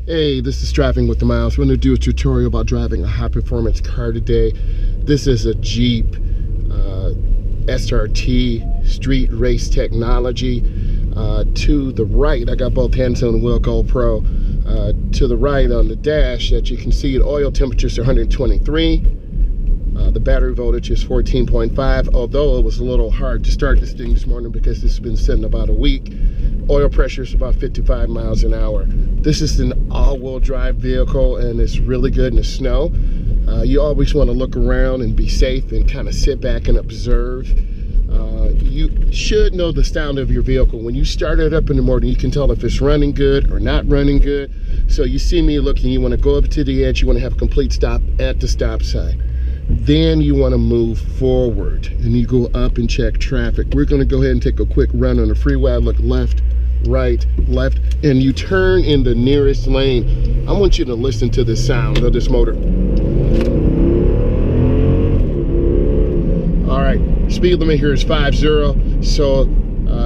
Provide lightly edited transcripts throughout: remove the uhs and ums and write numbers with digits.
Hey, this is Driving with the Myles. We're going to do a tutorial about driving a high-performance car today. This is a Jeep SRT street race technology. To the right, I got both hands on the wheel, GoPro. To the right on the dash, that you can see, the oil temperature is 123. The battery voltage is 14.5, although it was a little hard to start this thing this morning because this has been sitting about a week. Oil pressure is about 55 miles an hour. This is an all-wheel drive vehicle and it's really good in the snow. You always want to look around and be safe and kind of sit back and observe. You should know the sound of your vehicle. When you start it up in the morning, you can tell if it's running good or not running good. So you see me looking, you want to go up to the edge, you want to have a complete stop at the stop sign. Then you want to move forward and you go up and check traffic. We're going to go ahead and take a quick run on the freeway. I look left, right, left, and you turn in the nearest lane. I want you to listen to the sound of this motor. All right, speed limit here is 50, so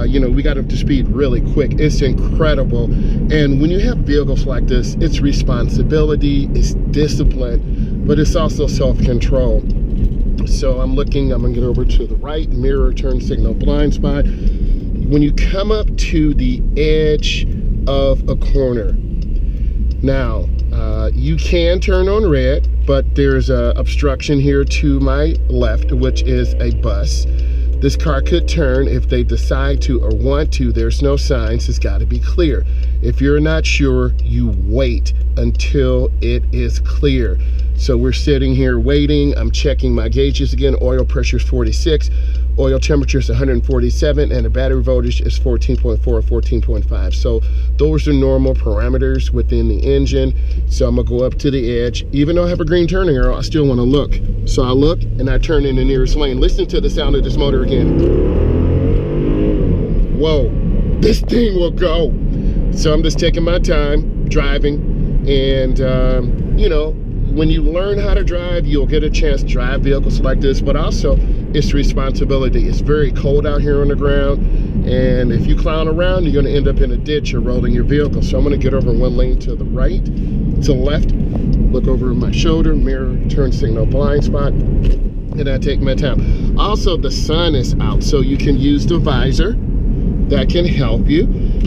you know, we got up to speed really quick. It's incredible. And when you have vehicles like this, it's responsibility, it's discipline, but it's also self-control. So I'm gonna get over to the right, mirror, turn signal, blind spot. When you come up to the edge of a corner, now you can turn on red, but there's a obstruction here to my left, which is a bus. This car could turn if they decide to or want to. There's no signs. It's got to be clear. If you're not sure, you wait until it is clear. So we're sitting here waiting. I'm checking my gauges again. Oil pressure is 46. Oil temperature is 147, and the battery voltage is 14.4 or 14.5. So those are normal parameters within the engine. So I'm gonna go up to the edge. Even though I have a green turning arrow, I still wanna look. So I look and I turn in the nearest lane. Listen to the sound of this motor again. Whoa, this thing will go. So I'm just taking my time driving, and you know, when you learn how to drive, you'll get a chance to drive vehicles like this, but also it's responsibility. It's very cold out here on the ground, and if you clown around, you're gonna end up in a ditch or rolling your vehicle. So I'm gonna get over one lane to the right, to the left, look over my shoulder, mirror, turn signal, blind spot, and I take my time. Also, the sun is out, so you can use the visor. That can help you.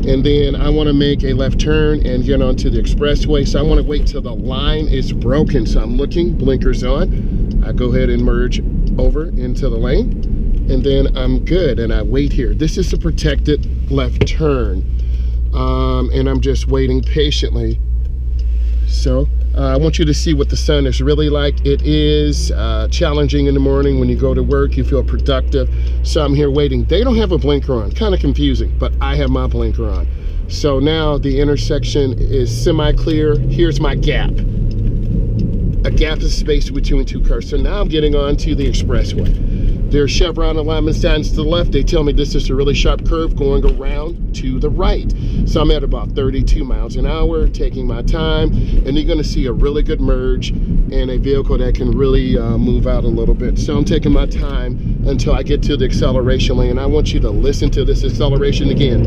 And then I want to make a left turn and get onto the expressway. So I want to wait till the line is broken. So I'm looking, blinkers on. I go ahead and merge over into the lane, and then I'm good, and I wait here. This is a protected left turn, and I'm just waiting patiently. So I want you to see what the sun is really like. It is challenging in the morning. When you go to work, you feel productive. So I'm here waiting. They don't have a blinker on, kind of confusing, but I have my blinker on. So now the intersection is semi-clear. Here's my gap. A gap is space between two cars. So now I'm getting on to the expressway. There's Chevron alignment signs to the left. They tell me this is a really sharp curve going around to the right. So I'm at about 32 miles an hour, taking my time, and you're gonna see a really good merge and a vehicle that can really move out a little bit. So I'm taking my time until I get to the acceleration lane. I want you to listen to this acceleration again.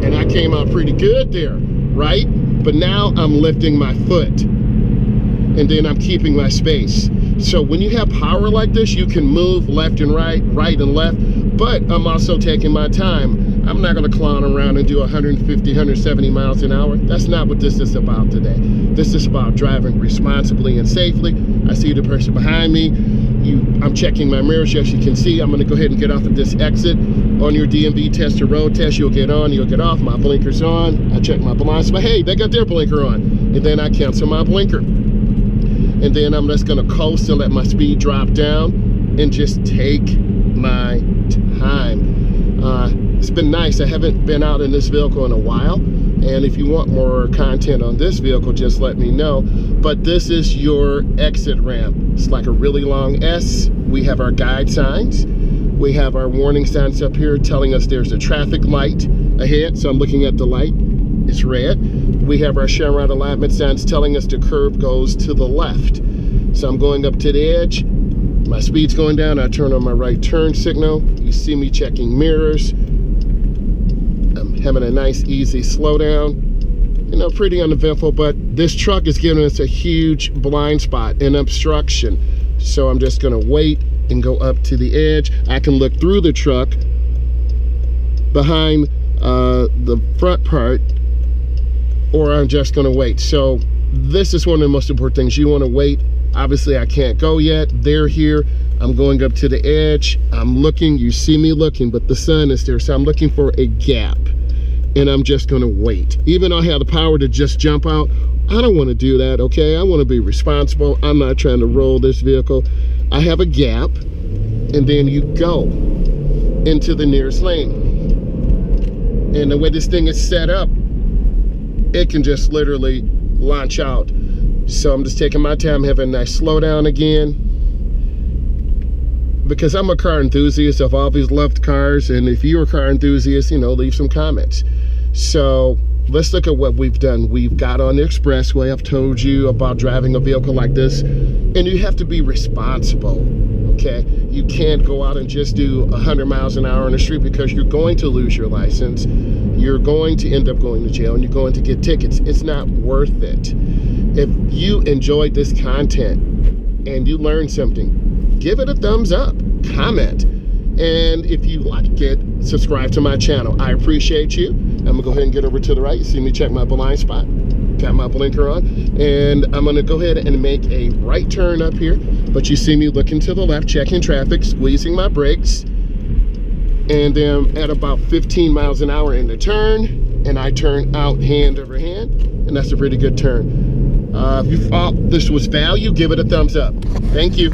And I came out pretty good there, right? But now I'm lifting my foot, and then I'm keeping my space. So when you have power like this, you can move left and right, right and left, but I'm also taking my time. I'm not gonna clown around and do 150, 170 miles an hour. That's not what this is about today. This is about driving responsibly and safely. I see the person behind me. I'm checking my mirrors. As you can see, I'm gonna go ahead and get off of this exit. On your DMV test or road test, you'll get on, you'll get off. My blinker's on. I check my blind spot. Hey, they got their blinker on. And then I cancel my blinker. And then I'm just gonna coast and let my speed drop down and just take my time. It's been nice. I haven't been out in this vehicle in a while. And if you want more content on this vehicle, just let me know. But this is your exit ramp. It's like a really long S. We have our guide signs. We have our warning signs up here telling us there's a traffic light ahead. So I'm looking at the light. It's red. We have our Chevron alignment signs telling us the curve goes to the left. So I'm going up to the edge. My speed's going down. I turn on my right turn signal. You see me checking mirrors. I'm having a nice easy slowdown. You know, pretty uneventful, but this truck is giving us a huge blind spot, an obstruction. So I'm just gonna wait and go up to the edge. I can look through the truck behind the front part, or I'm just gonna wait. So this is one of the most important things. You wanna wait. Obviously I can't go yet. They're here. I'm going up to the edge. I'm looking, you see me looking, but the sun is there. So I'm looking for a gap, and I'm just gonna wait. Even though I have the power to just jump out, I don't wanna do that, okay? I wanna be responsible. I'm not trying to roll this vehicle. I have a gap, and then you go into the nearest lane. And the way this thing is set up, it can just literally launch out. So I'm just taking my time, having a nice slowdown again. Because I'm a car enthusiast, I've always loved cars, and if you're a car enthusiast, you know, leave some comments. So let's look at what we've done. We've got on the expressway. I've told you about driving a vehicle like this, and you have to be responsible, okay? You can't go out and just do 100 miles an hour on the street, because you're going to lose your license. You're going to end up going to jail, and you're going to get tickets. It's not worth it. If you enjoyed this content and you learned something, give it a thumbs up, comment, and if you like it, subscribe to my channel. I appreciate you. I'm gonna go ahead and get over to the right. You see me check my blind spot, got my blinker on, and I'm gonna go ahead and make a right turn up here, but you see me looking to the left, checking traffic, squeezing my brakes, and then at about 15 miles an hour in the turn, and I turn out hand over hand, and that's a pretty good turn. If you thought this was value, give it a thumbs up. Thank you.